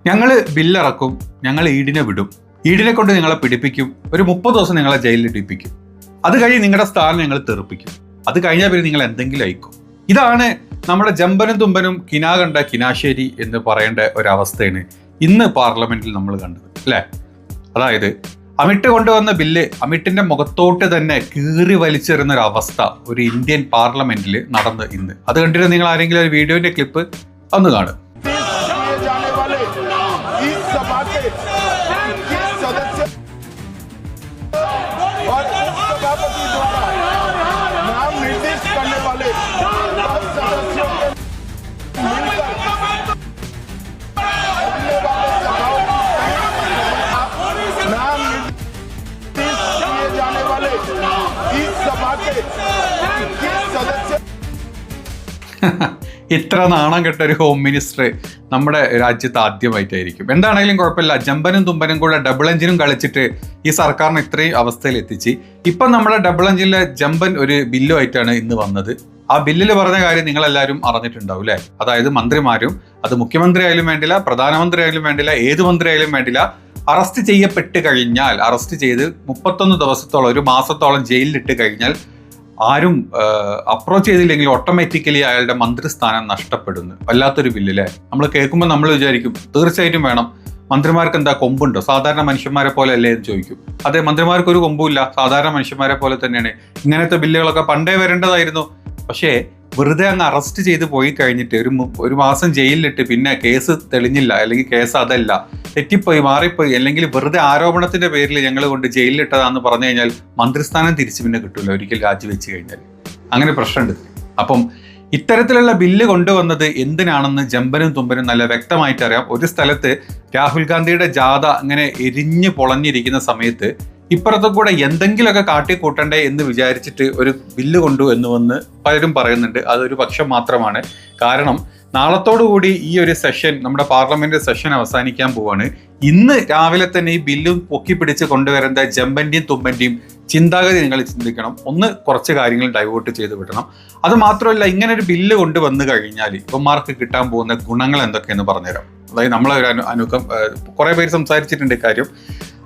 ഞങ്ങൾ ബില്ലിറക്കും, ഞങ്ങൾ ഈഡിനെ വിടും, ഈഡിനെ കൊണ്ട് നിങ്ങളെ പിടിപ്പിക്കും, ഒരു 30 ദിവസം നിങ്ങളെ ജയിലിൽ ഇടിപ്പിക്കും, അത് കഴിഞ്ഞ് നിങ്ങളുടെ സ്ഥാനം ഞങ്ങൾ തെറിപ്പിക്കും, അത് കഴിഞ്ഞാൽ പിന്നെ നിങ്ങൾ എന്തെങ്കിലും അയക്കും. ഇതാണ് നമ്മുടെ ജമ്പനും തുമ്പനും കിനാ കണ്ട കിനാശ്ശേരി എന്ന് പറയേണ്ട ഒരവസ്ഥയാണ് ഇന്ന് പാർലമെന്റിൽ നമ്മൾ കണ്ടത്, അല്ലേ? അതായത് അമിട്ട് കൊണ്ടുവന്ന ബില്ല് അമിട്ടിന്റെ മുഖത്തോട്ട് തന്നെ കീറി വലിച്ചെറിയുന്ന ഒരു അവസ്ഥ ഒരു ഇന്ത്യൻ പാർലമെന്റിൽ നടന്ന് ഇന്ന്. അത് കണ്ടിട്ട് നിങ്ങൾ ആരെങ്കിലും ഒരു വീഡിയോന്റെ ക്ലിപ്പ് ഒന്ന് കാണും. ഇത്ര നാണം കെട്ട ഒരു ഹോം മിനിസ്റ്റർ നമ്മുടെ രാജ്യത്ത് ആദ്യമായിട്ടായിരിക്കും. എന്താണെങ്കിലും കുഴപ്പമില്ല, ജമ്പനും തുമ്പനും കൂടെ ഡബിൾ എഞ്ചിനും കളിച്ചിട്ട് ഈ സർക്കാരിനെ ഇത്രയും അവസ്ഥയിൽ എത്തിച്ച് ഇപ്പം നമ്മുടെ ഡബിൾ എഞ്ചിനിലെ ജമ്പൻ ഒരു ബില്ലുമായിട്ടാണ് ഇന്ന് വന്നത്. ആ ബില്ലിൽ പറഞ്ഞ കാര്യം നിങ്ങളെല്ലാവരും അറിഞ്ഞിട്ടുണ്ടാവും, അല്ലേ? അതായത് മന്ത്രിമാരും, അത് മുഖ്യമന്ത്രി ആയാലും വേണ്ടില്ല, പ്രധാനമന്ത്രി ആയാലും വേണ്ടില്ല, ഏത് മന്ത്രി ആയാലും വേണ്ടില്ല, അറസ്റ്റ് ചെയ്യപ്പെട്ട് കഴിഞ്ഞാൽ, അറസ്റ്റ് ചെയ്ത് 31 ദിവസത്തോളം, ഒരു മാസത്തോളം ജയിലിലിട്ട് കഴിഞ്ഞാൽ ആരും അപ്രോച്ച് ചെയ്തില്ലെങ്കിൽ ഓട്ടോമാറ്റിക്കലി അയാളുടെ മന്ത്രിസ്ഥാനം നഷ്ടപ്പെടുന്നു. വല്ലാത്തൊരു ബില്ലല്ലേ? നമ്മൾ കേൾക്കുമ്പോൾ നമ്മൾ വിചാരിക്കും തീർച്ചയായിട്ടും വേണം. മന്ത്രിമാർക്ക് എന്താ കൊമ്പുണ്ടോ? സാധാരണ മനുഷ്യന്മാരെ പോലെ അല്ലേ എന്ന് ചോദിക്കും. അതെ, മന്ത്രിമാർക്ക് ഒരു കൊമ്പുമില്ല, സാധാരണ മനുഷ്യന്മാരെ പോലെ തന്നെയാണ്. ഇങ്ങനത്തെ ബില്ലുകളൊക്കെ പണ്ടേ വരേണ്ടതായിരുന്നു. പക്ഷേ വെറുതെ അങ്ങ് അറസ്റ്റ് ചെയ്ത് പോയി കഴിഞ്ഞിട്ട് ഒരു മാസം ജയിലിലിട്ട് പിന്നെ കേസ് തെളിഞ്ഞില്ല, അല്ലെങ്കിൽ കേസ് അതല്ല, തെറ്റിപ്പോയി, മാറിപ്പോയി, അല്ലെങ്കിൽ വെറുതെ ആരോപണത്തിന്റെ പേരിൽ ഞങ്ങൾ കൊണ്ട് ജയിലിലിട്ടതാന്ന് പറഞ്ഞു കഴിഞ്ഞാൽ മന്ത്രിസ്ഥാനം തിരിച്ചു പിന്നെ കിട്ടില്ല ഒരിക്കൽ രാജിവെച്ച് കഴിഞ്ഞാൽ. അങ്ങനെ പ്രശ്നമുണ്ട്. അപ്പം ഇത്തരത്തിലുള്ള ബില്ല് കൊണ്ടുവന്നത് എന്തിനാണെന്ന് ജമ്പനും തുമ്പനും നല്ല വ്യക്തമായിട്ട് അറിയാം. ഒരു സ്ഥലത്ത് രാഹുൽ ഗാന്ധിയുടെ ജാഥ അങ്ങനെ എരിഞ്ഞു പൊളഞ്ഞിരിക്കുന്ന സമയത്ത് ഇപ്പുറത്തെ കൂടെ എന്തെങ്കിലുമൊക്കെ കാട്ടിക്കൂട്ടണ്ടേ എന്ന് വിചാരിച്ചിട്ട് ഒരു ബില്ല് കൊണ്ടു എന്ന് വന്ന് പലരും പറയുന്നുണ്ട്. അതൊരു പക്ഷം മാത്രമാണ്. കാരണം നാളത്തോടുകൂടി ഈ ഒരു സെഷൻ, നമ്മുടെ പാർലമെന്റ് സെഷൻ അവസാനിക്കാൻ പോവാണ്. ഇന്ന് രാവിലെ തന്നെ ഈ ബില്ലും പൊക്കി പിടിച്ച് കൊണ്ടുവരേണ്ട ജമ്പന്റെയും തുമ്പന്റെയും ചിന്താഗതി നിങ്ങൾ ചിന്തിക്കണം. ഒന്ന്, കുറച്ച് കാര്യങ്ങൾ ഡൈവേർട്ട് ചെയ്ത് വിടണം. അത് മാത്രമല്ല, ഇങ്ങനെ ഒരു ബില്ല് കൊണ്ടുവന്നു കഴിഞ്ഞാൽ ഇവന്മാർക്ക് കിട്ടാൻ പോകുന്ന ഗുണങ്ങൾ എന്തൊക്കെയെന്ന് പറഞ്ഞുതരാം. അതായത് നമ്മളൊരു അനുക്കം കുറെ പേര് സംസാരിച്ചിട്ടുണ്ട് കാര്യം.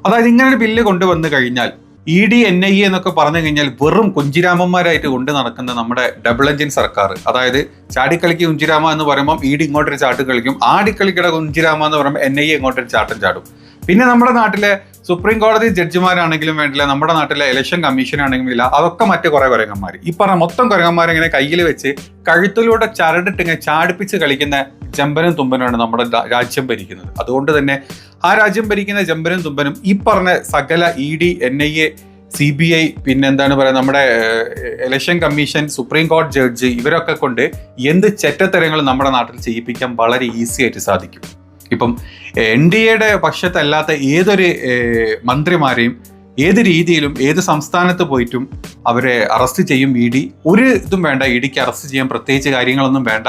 അതായത് ഇങ്ങനെ ഒരു ബില്ല് കൊണ്ടുവന്നു കഴിഞ്ഞാൽ ED NIA എന്നൊക്കെ പറഞ്ഞു കഴിഞ്ഞാൽ വെറും കുഞ്ചിരാമന്മാരായിട്ട് കൊണ്ട് നടക്കുന്ന നമ്മുടെ ഡബിൾ എഞ്ചിൻ സർക്കാർ, അതായത് ചാടിക്കളിക്ക് കുഞ്ചിരാമ എന്ന് പറയുമ്പോൾ ED ഇങ്ങോട്ടൊരു ചാട്ട് കളിക്കും, ആടിക്കളിക്കട കുഞ്ചിരാമ എന്ന് പറയുമ്പോൾ NIA ഇങ്ങോട്ടൊരു ചാട്ടം ചാടും. പിന്നെ നമ്മുടെ നാട്ടിലെ സുപ്രീം കോടതി ജഡ്ജിമാരാണെങ്കിലും വേണ്ടില്ല, നമ്മുടെ നാട്ടിലെ ഇലക്ഷൻ കമ്മീഷൻ ആണെങ്കിലും ഇല്ല, അതൊക്കെ മറ്റു കുറെ കുരങ്ങന്മാർ, ഈ പറഞ്ഞ മൊത്തം കുരങ്ങന്മാരിങ്ങനെ കയ്യിൽ വെച്ച് കഴുത്തിലൂടെ ചരടിട്ട് ഇങ്ങനെ ചാടിപ്പിച്ച് കളിക്കുന്ന ജമ്പനും തുമ്പനുമാണ് നമ്മുടെ രാജ്യം ഭരിക്കുന്നത്. അതുകൊണ്ട് തന്നെ ആ രാജ്യം ഭരിക്കുന്ന ജമ്പനും തുമ്പനും ഈ പറഞ്ഞ സകല ED NIA CBI പിന്നെന്താണ് പറയുക, നമ്മുടെ ഇലക്ഷൻ കമ്മീഷൻ, സുപ്രീം കോടതി ജഡ്ജ്, ഇവരൊക്കെ കൊണ്ട് എന്ത് ചെറ്റത്തരങ്ങൾ നമ്മുടെ നാട്ടിൽ ചെയ്യിപ്പിക്കാൻ വളരെ ഈസി ആയിട്ട് സാധിക്കും. ഇപ്പം NDAയുടെ പക്ഷത്തല്ലാത്ത ഏതൊരു മന്ത്രിമാരെയും ഏത് രീതിയിലും ഏത് സംസ്ഥാനത്ത് പോയിട്ടും അവരെ അറസ്റ്റ് ചെയ്യും ED. ഒരു ഇതും വേണ്ട, EDക്ക് അറസ്റ്റ് ചെയ്യാൻ പ്രത്യേകിച്ച് കാര്യങ്ങളൊന്നും വേണ്ട.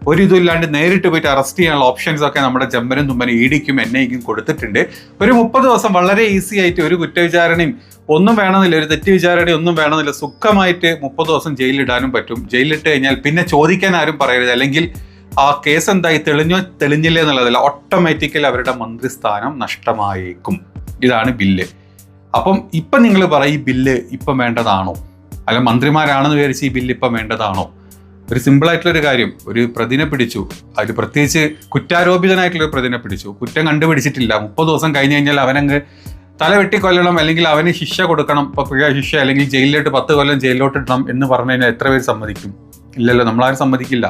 ഒരു ഇതുമില്ലാണ്ട് നേരിട്ട് പോയിട്ട് അറസ്റ്റ് ചെയ്യാനുള്ള ഓപ്ഷൻസ് ഒക്കെ നമ്മുടെ ജമ്പനും തുമ്പനും EDക്കും NIAക്കും കൊടുത്തിട്ടുണ്ട്. ഒരു 30 ദിവസം വളരെ ഈസി ആയിട്ട്, ഒരു കുറ്റവിചാരണയും ഒന്നും വേണമെന്നില്ല, ഒരു തെറ്റ് വിചാരണയും ഒന്നും വേണമെന്നില്ല, സുഖമായിട്ട് 30 ദിവസം ജയിലിലിടാനും പറ്റും. ജയിലിലിട്ട് കഴിഞ്ഞാൽ പിന്നെ ചോദിക്കാൻ ആരും പറയരുത്, അല്ലെങ്കിൽ ആ കേസ് എന്തായി തെളിഞ്ഞോ തെളിഞ്ഞില്ലേ എന്നുള്ളതല്ല, ഓട്ടോമാറ്റിക്കലി അവരുടെ മന്ത്രിസ്ഥാനം നഷ്ടമായേക്കും. ഇതാണ് ബില്ല്. അപ്പം ഇപ്പം നിങ്ങൾ പറയും, ഈ ബില്ല് ഇപ്പം വേണ്ടതാണോ? അല്ല, മന്ത്രിമാരാണെന്ന് വിചാരിച്ച് ഈ ബില്ല് ഇപ്പം വേണ്ടതാണോ? ഒരു സിമ്പിളായിട്ടുള്ളൊരു കാര്യം, ഒരു പ്രതിനെ പിടിച്ചു, അതിൽ പ്രത്യേകിച്ച് കുറ്റാരോപിതനായിട്ടുള്ളൊരു പ്രതിനെ പിടിച്ചു, കുറ്റം കണ്ടുപിടിച്ചിട്ടില്ല, 30 ദിവസം കഴിഞ്ഞ് കഴിഞ്ഞാൽ അവനങ്ങ് തല വെട്ടിക്കൊല്ലണം, അല്ലെങ്കിൽ അവന് ശിക്ഷ കൊടുക്കണം, ഇപ്പൊ പിഴ ശിക്ഷ, അല്ലെങ്കിൽ ജയിലിലോട്ട് 10 കൊല്ലം ജയിലിലോട്ട് ഇടണം എന്ന് പറഞ്ഞു കഴിഞ്ഞാൽ എത്ര പേര് സമ്മതിക്കും? ഇല്ലല്ലോ, നമ്മളാരും സമ്മതിക്കില്ല.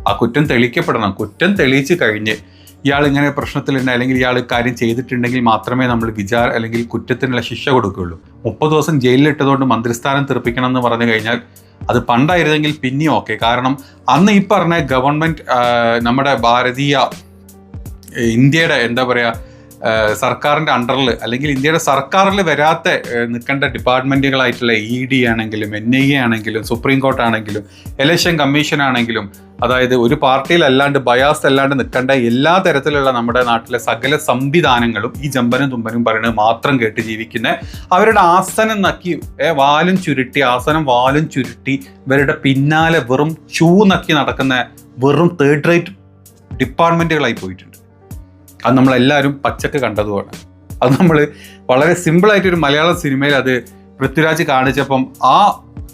ആ കുറ്റം തെളിയിക്കപ്പെടണം. കുറ്റം തെളിയിച്ച് കഴിഞ്ഞ് ഇയാൾ ഇങ്ങനെ പ്രശ്നത്തിലുണ്ട്, അല്ലെങ്കിൽ ഇയാൾ കാര്യം ചെയ്തിട്ടുണ്ടെങ്കിൽ മാത്രമേ നമ്മൾ അല്ലെങ്കിൽ കുറ്റത്തിനുള്ള ശിക്ഷ കൊടുക്കുകയുള്ളൂ. 30 ദിവസം ജയിലിലിട്ടതുകൊണ്ട് മന്ത്രിസ്ഥാനം തെറിപ്പിക്കണം എന്ന് പറഞ്ഞു കഴിഞ്ഞാൽ അത് പണ്ടായിരുന്നെങ്കിൽ പിന്നെയും ഓക്കെ. കാരണം അന്ന് ഈ പറഞ്ഞ ഗവൺമെന്റ്, നമ്മുടെ ഭാരതീയ ഇന്ത്യയുടെ എന്താ പറയുക, സർക്കാരിൻ്റെ അണ്ടറിൽ, അല്ലെങ്കിൽ ഇന്ത്യയുടെ സർക്കാരിൽ വരാത്ത നിൽക്കേണ്ട ഡിപ്പാർട്ട്മെൻറ്റുകളായിട്ടുള്ള ED ആണെങ്കിലും NIA ആണെങ്കിലും സുപ്രീം കോർട്ട് ആണെങ്കിലും ഇലക്ഷൻ കമ്മീഷൻ ആണെങ്കിലും, അതായത് ഒരു പാർട്ടിയിലല്ലാണ്ട് ബയാസ് അല്ലാണ്ട് നിൽക്കേണ്ട എല്ലാ തരത്തിലുള്ള നമ്മുടെ നാട്ടിലെ സകല സംവിധാനങ്ങളും ഈ ജമ്പനും തുമ്പനും പറയുന്നത് മാത്രം കേട്ട് ജീവിക്കുന്ന, അവരുടെ ആസനം നക്കി ആസനം വാലും ചുരുട്ടി ഇവരുടെ പിന്നാലെ വെറും ഷൂ നക്കി നടക്കുന്ന വെറും തേർഡ് റേറ്റ് ഡിപ്പാർട്ട്മെൻറ്റുകളായി പോയിട്ടുണ്ട്. അത് നമ്മളെല്ലാവരും പച്ചക്ക് കണ്ടതുമാണ്. അത് നമ്മൾ വളരെ സിമ്പിളായിട്ടൊരു മലയാളം സിനിമയിൽ അത് പൃഥ്വിരാജ് കാണിച്ചപ്പം ആ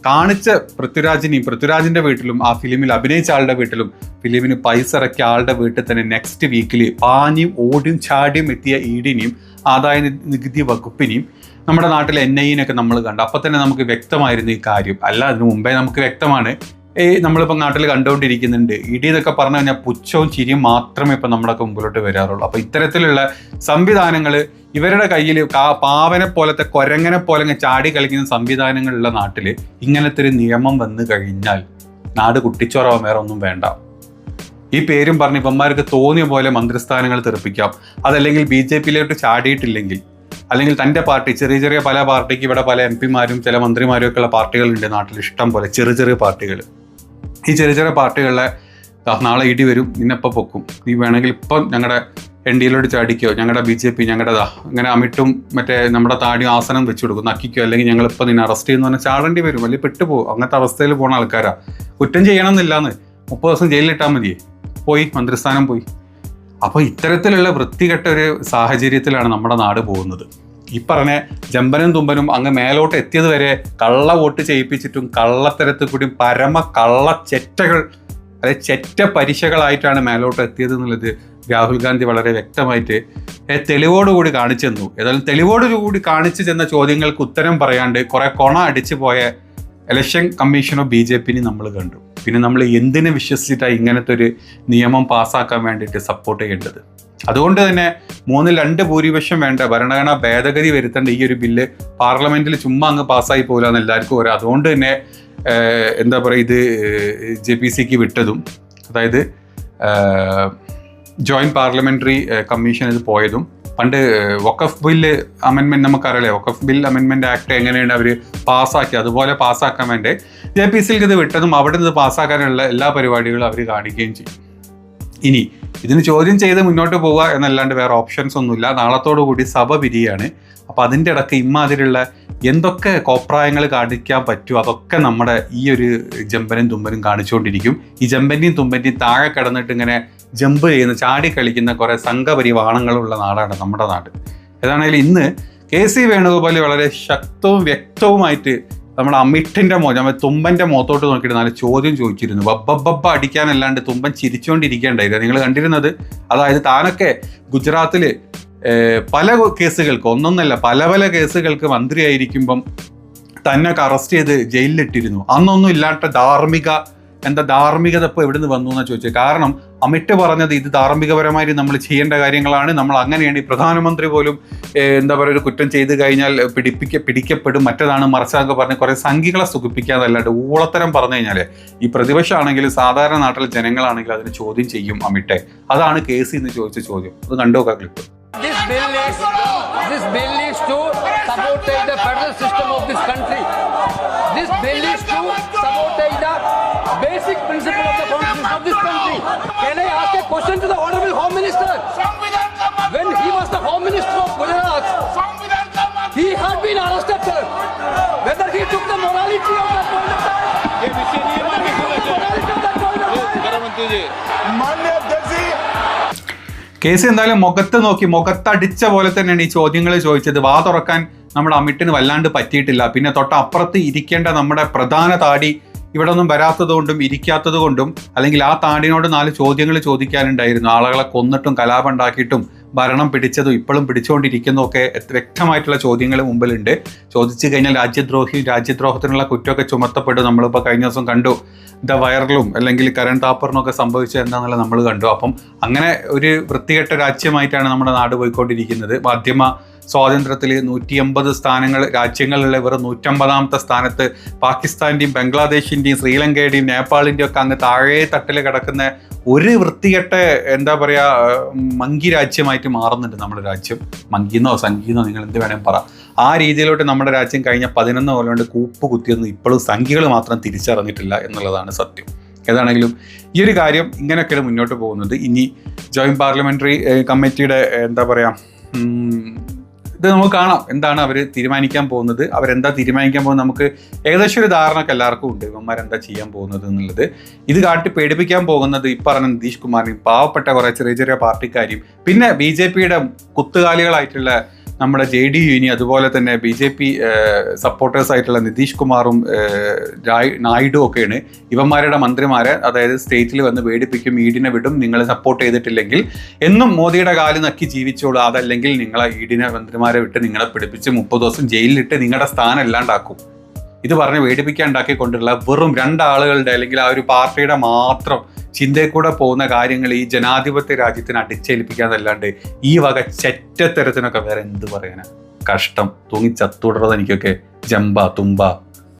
കാണിച്ച പൃഥ്വിരാജിന്റെ വീട്ടിലും ആ ഫിലിമിൽ അഭിനയിച്ച ആളുടെ വീട്ടിലും ഫിലിമിന് പൈസ ഇറക്കിയ ആളുടെ വീട്ടിൽ തന്നെ നെക്സ്റ്റ് വീക്കിൽ പാഞ്ഞും ഓടിയും ചാടിയും എത്തിയ ഇഡിനെയും ആദായ നികുതി വകുപ്പിനെയും നമ്മുടെ നാട്ടിലെ NIA-നെയൊക്കെ നമ്മൾ കണ്ടു. അപ്പം തന്നെ നമുക്ക് വ്യക്തമായിരുന്നു ഈ കാര്യം. അല്ല, അതിന് മുമ്പേ നമുക്ക് വ്യക്തമാണ്. നമ്മളിപ്പോൾ നാട്ടിൽ കണ്ടുകൊണ്ടിരിക്കുന്നുണ്ട്. ഇടി എന്നൊക്കെ പറഞ്ഞു കഴിഞ്ഞാൽ പുച്ഛവും ചിരിയും മാത്രമേ ഇപ്പം നമ്മുടെയൊക്കെ മുമ്പിലോട്ട് വരാറുള്ളൂ. അപ്പോൾ ഇത്തരത്തിലുള്ള സംവിധാനങ്ങൾ ഇവരുടെ കയ്യിൽ പാവനെ പോലത്തെ കൊരങ്ങനെ പോലെ ചാടി കളിക്കുന്ന സംവിധാനങ്ങളുള്ള നാട്ടിൽ ഇങ്ങനത്തെ ഒരു നിയമം വന്നു കഴിഞ്ഞാൽ നാട് കുട്ടിച്ചോറാവാൻ വേറെ ഒന്നും വേണ്ട. ഈ പേരും പറഞ്ഞ് ഇവന്മാർക്ക് തോന്നിയ പോലെ മന്ത്രിസ്ഥാനങ്ങൾ തെറിപ്പിക്കാം. അതല്ലെങ്കിൽ BJP-യിലോട്ട് ചാടിയിട്ടില്ലെങ്കിൽ, അല്ലെങ്കിൽ തൻ്റെ പാർട്ടി ചെറിയ പല പാർട്ടിക്ക് ഇവിടെ പല MP-മാരും ചില മന്ത്രിമാരും ഒക്കെ ഉള്ള പാർട്ടികളുണ്ട് നാട്ടിൽ ഇഷ്ടം പോലെ, ചെറിയ പാർട്ടികൾ. ഈ ചെറിയ പാർട്ടികളിലെ നാളെ ഇടി വരും, നിന്നെപ്പോൾ പൊക്കും, നീ വേണമെങ്കിൽ ഇപ്പം ഞങ്ങളുടെ NDA-യിലോട്ട് ചാടിക്കോ, ഞങ്ങളുടെ BJP ഞങ്ങളുടെതാ, അങ്ങനെ അമിട്ടും മറ്റേ നമ്മുടെ താടിയും ആസനം വെച്ച് കൊടുക്കും, നക്കിക്കോ, അല്ലെങ്കിൽ ഞങ്ങളിപ്പോൾ നിന്നെ അറസ്റ്റ് ചെയ്യുന്ന പറഞ്ഞാൽ ചാടേണ്ടി വരും, വലിയ പെട്ടുപോകും. അങ്ങനത്തെ അവസ്ഥയിൽ പോകുന്ന ആൾക്കാരാ. കുറ്റം ചെയ്യണമെന്നില്ലാന്ന് 30 ദിവസം ജയിലിലിട്ടാൽ മതിയേ, പോയി മന്ത്രിസ്ഥാനം പോയി. അപ്പോൾ ഇത്തരത്തിലുള്ള വൃത്തികെട്ട ഒരു സാഹചര്യത്തിലാണ് നമ്മുടെ നാട് പോകുന്നത്. ഈ പറഞ്ഞ ജമ്പനും തുമ്പനും അങ്ങ് മേലോട്ട് എത്തിയത് വരെ കള്ള വോട്ട് ചെയ്യിപ്പിച്ചിട്ടും കള്ളത്തരത്തിൽ കൂടി പരമ കള്ള ചെറ്റകൾ, അതായത് ചെറ്റ പരീക്ഷകളായിട്ടാണ് മേലോട്ട് എത്തിയത് എന്നുള്ളത് രാഹുൽ ഗാന്ധി വളരെ വ്യക്തമായിട്ട് തെളിവോടുകൂടി കാണിച്ചു തന്നു. ഏതായാലും തെളിവോടുകൂടി കാണിച്ചു ചെന്ന ചോദ്യങ്ങൾക്ക് ഉത്തരം പറയാണ്ട് കുറെ കൊണ അടിച്ചു പോയ ഇലക്ഷൻ കമ്മീഷനോ BJP-നെ നമ്മൾ കണ്ടു. പിന്നെ നമ്മൾ എന്തിനെ വിശ്വസിച്ചിട്ടാണ് ഇങ്ങനത്തെ ഒരു നിയമം പാസ്സാക്കാൻ വേണ്ടിയിട്ട് സപ്പോർട്ട് ചെയ്യേണ്ടത്? അതുകൊണ്ട് തന്നെ 3/2 ഭൂരിപക്ഷം വേണ്ട ഭരണഘടനാ ഭേദഗതി വരുത്തേണ്ട ഈ ഒരു ബില്ല് പാർലമെന്റിൽ ചുമ്മാ അങ്ങ് പാസ്സായി പോകില്ലെന്ന് എല്ലാവർക്കും അറിയാം. അതുകൊണ്ട് തന്നെ എന്താ പറയുക, ഇത് JPC-ക്ക് വിട്ടതും, അതായത് ജോയിന്റ് പാർലമെന്ററി കമ്മീഷൻ ഇത് പോയതും, പണ്ട് വഖഫ് ബില്ല് അമെൻമെന്റ് നമുക്കറിയാലേ, വഖഫ് ബിൽ അമെൻമെന്റ് ആക്ട് എങ്ങനെയാണ് അവർ പാസ്സാക്കി, അതുപോലെ പാസ്സാക്കാൻ വേണ്ടി JPC-ക്ക് ഇത് വിട്ടതും അവിടെ നിന്ന് പാസ്സാക്കാനുള്ള എല്ലാ പരിപാടികളും അവർ കാണിക്കുകയും ചെയ്യും. ഇനി ഇതിന് ചോദ്യം ചെയ്ത് മുന്നോട്ട് പോവുക എന്നല്ലാണ്ട് വേറെ ഓപ്ഷൻസ് ഒന്നുമില്ല. നാളത്തോടു കൂടി സഭ പിരിയാണ്. അപ്പം അതിൻ്റെ ഇടയ്ക്ക് ഇമ്മാതിരിയുള്ള എന്തൊക്കെ കോപ്രായങ്ങൾ കാണിക്കാൻ പറ്റുമോ അതൊക്കെ നമ്മുടെ ഈ ഒരു ജമ്പനും തുമ്പനും കാണിച്ചുകൊണ്ടിരിക്കും. ഈ ജമ്പൻ്റെയും തുമ്പൻ്റെയും താഴെ കിടന്നിട്ട് ഇങ്ങനെ ജമ്പ് ചെയ്യുന്ന ചാടി കളിക്കുന്ന കുറേ സംഘപരിവാണങ്ങളുള്ള നാടാണ് നമ്മുടെ നാട്. ഏതാണെങ്കിലും ഇന്ന് KC വേണുഗോപാൽ വളരെ ശക്തവും വ്യക്തവുമായിട്ട് നമ്മുടെ അമിട്ടിൻ്റെ തുമ്പൻ്റെ മുഖത്തോട്ട് നോക്കിയിട്ട് 4 ചോദ്യം ചോദിച്ചിരുന്നു. ബബ്ബ അടിക്കാനല്ലാണ്ട് തുമ്പൻ ചിരിച്ചുകൊണ്ടിരിക്കേണ്ടായിരുന്നു. നിങ്ങൾ കണ്ടിരുന്നത്. അതായത് താനൊക്കെ ഗുജറാത്തിൽ പല കേസുകൾക്ക്, ഒന്നൊന്നല്ല പല കേസുകൾക്ക് മന്ത്രിയായിരിക്കുമ്പം തന്നെയൊക്കെ അറസ്റ്റ് ചെയ്ത് ജയിലിലിട്ടിരുന്നു. അന്നൊന്നും ഇല്ലാത്ത ധാർമ്മികത ഇപ്പോൾ എവിടെ നിന്ന് വന്നു എന്നാണ് ചോദിച്ചത്. കാരണം അമിട്ട് പറഞ്ഞത് ഇത് ധാർമ്മികപരമായിട്ട് നമ്മൾ ചെയ്യേണ്ട കാര്യങ്ങളാണ്, നമ്മൾ അങ്ങനെയാണ്. ഈ പ്രധാനമന്ത്രി പോലും എന്താ പറയുക, ഒരു കുറ്റം ചെയ്ത് കഴിഞ്ഞാൽ പിടിക്കപ്പെടും, മറ്റേതാണ് മറിച്ചതൊക്കെ പറഞ്ഞ് കുറേ സംഖ്യകളെ സുഖിപ്പിക്കാതല്ലാണ്ട് ഊളത്തരം പറഞ്ഞു കഴിഞ്ഞാൽ ഈ പ്രതിപക്ഷമാണെങ്കിലും സാധാരണ നാട്ടിലെ ജനങ്ങളാണെങ്കിലും അതിന് ചോദ്യം ചെയ്യും അമിട്ടെ. അതാണ് KC എന്ന് ചോദിച്ച ചോദ്യം. അത് കണ്ടുനോക്കാം clip. This bill is to sabotage the federal system of this country. This bill is to sabotage the basic principle of the constitution of this country. Can I ask a question to the Honorable Home Minister? When he was the Home Minister of Gujarat, he had been arrested, sir. Whether he took the morality of that point of time? KC എന്തായാലും മുഖത്തടിച്ച പോലെ തന്നെയാണ് ഈ ചോദ്യങ്ങൾ ചോദിച്ചത്. വാ തുറക്കാൻ നമ്മുടെ അമിട്ടിന് വല്ലാണ്ട് പറ്റിയിട്ടില്ല. പിന്നെ തൊട്ടപ്പുറത്ത് ഇരിക്കേണ്ട നമ്മുടെ പ്രധാന താടി ഇവിടെ ഒന്നും വരാത്തത് കൊണ്ടും ഇരിക്കാത്തത് കൊണ്ടും, അല്ലെങ്കിൽ ആ താടിനോട് 4 ചോദ്യങ്ങൾ ചോദിക്കാനുണ്ടായിരുന്നു. ആളുകളെ കൊന്നിട്ടും കലാപം ഉണ്ടാക്കിയിട്ടും ഭരണം പിടിച്ചതും ഇപ്പോഴും പിടിച്ചുകൊണ്ടിരിക്കുന്നതും ഒക്കെ വ്യക്തമായിട്ടുള്ള ചോദ്യങ്ങൾ മുമ്പിലുണ്ട്. ചോദിച്ചു കഴിഞ്ഞാൽ രാജ്യദ്രോഹത്തിനുള്ള കുറ്റമൊക്കെ ചുമത്തപ്പെടും. നമ്മളിപ്പോൾ കഴിഞ്ഞ ദിവസം കണ്ടു വൈറലും അല്ലെങ്കിൽ കരൺ താപ്പറിനൊക്കെ സംഭവിച്ചത് എന്താണെന്നുള്ളത് നമ്മൾ കണ്ടു. അപ്പം അങ്ങനെ ഒരു വൃത്തികെട്ട രാജ്യമായിട്ടാണ് നമ്മുടെ നാട് പോയിക്കൊണ്ടിരിക്കുന്നത്. മാധ്യമ സ്വാതന്ത്ര്യത്തിൽ 180 സ്ഥാനങ്ങൾ രാജ്യങ്ങളിലുള്ള വെറും 150ാമത്തെ സ്ഥാനത്ത് പാകിസ്ഥാൻ്റെയും ബംഗ്ലാദേശിൻ്റെയും ശ്രീലങ്കയുടെയും നേപ്പാളിൻ്റെയും ഒക്കെ അങ്ങ് താഴെ തട്ടിൽ കിടക്കുന്ന ഒരു വൃത്തികെട്ട എന്താ പറയുക മങ്കി രാജ്യമായിട്ട് മാറുന്നുണ്ട് നമ്മുടെ രാജ്യം. മങ്കിന്നോ സംഗീന്നോ നിങ്ങൾ എന്ത് വേണമെങ്കിൽ പറ. ആ രീതിയിലോട്ട് നമ്മുടെ രാജ്യം കഴിഞ്ഞ 11 കൊല്ലം കൊണ്ട് കൂപ്പ് കുത്തിയൊന്നും ഇപ്പോഴും സംഖ്യകൾ മാത്രം തിരിച്ചറിഞ്ഞിട്ടില്ല എന്നുള്ളതാണ് സത്യം. ഏതാണെങ്കിലും ഈ ഒരു കാര്യം ഇങ്ങനെയൊക്കെയാണ് മുന്നോട്ട് പോകുന്നത്. ഇനി ജോയിന്റ് പാർലമെന്ററി കമ്മിറ്റിയുടെ എന്താ പറയുക ഇത് നമുക്ക് കാണാം എന്താണ് അവർ തീരുമാനിക്കാൻ പോകുന്നത്, അവരെന്താ തീരുമാനിക്കാൻ പോകുന്നത്. നമുക്ക് ഏകദേശം ഒരു ധാരണയൊക്കെ എല്ലാവർക്കും ഉണ്ട് ഇവന്മാരെന്താ ചെയ്യാൻ പോകുന്നത് എന്നുള്ളത്. ഇത് കാട്ടി പേടിപ്പിക്കാൻ പോകുന്നത് ഈ പറഞ്ഞ നിതീഷ് കുമാറിനെയും പാവപ്പെട്ട കുറെ ചെറിയ ചെറിയ പാർട്ടിക്കാരെയും പിന്നെ BJP-യുടെ കുത്തുകാലികളായിട്ടുള്ള നമ്മുടെ JDU ഇനി അതുപോലെ തന്നെ BJP സപ്പോർട്ടേഴ്സ് ആയിട്ടുള്ള നിതീഷ് കുമാറും നായിഡു ഒക്കെയാണ് ഇവന്മാരുടെ മന്ത്രിമാരെ, അതായത് സ്റ്റേറ്റിൽ വന്ന് പേടിപ്പിക്കും, ഈഡിനെ വിടും, നിങ്ങൾ സപ്പോർട്ട് ചെയ്തിട്ടില്ലെങ്കിൽ എന്നും മോദിയുടെ കാല് നക്കി ജീവിച്ചോളൂ, അതല്ലെങ്കിൽ നിങ്ങളെ ഈഡിനെ മന്ത്രിമാരെ വിട്ട് നിങ്ങളെ പിടിപ്പിച്ച് 30 ദിവസം ജയിലിലിട്ട് നിങ്ങളുടെ സ്ഥാനം ഇല്ലാണ്ടാക്കും. ഇത് പറഞ്ഞ് പേടിപ്പിക്കാൻ ഉണ്ടാക്കിക്കൊണ്ടുള്ള വെറും 2 ആളുകളുടെ അല്ലെങ്കിൽ ആ ഒരു പാർട്ടിയുടെ മാത്രം ചിന്തയിൽ കൂടെ പോകുന്ന കാര്യങ്ങൾ ഈ ജനാധിപത്യ രാജ്യത്തിന് അടിച്ചേൽപ്പിക്കാന്നല്ലാണ്ട് ഈ വക ചെറ്റത്തരത്തിനൊക്കെ വേറെ എന്ത് പറയാനാ? കഷ്ടം, തൂങ്ങി ചത്തുടർന്നത് എനിക്കൊക്കെ ജമ്പ തുമ്പ.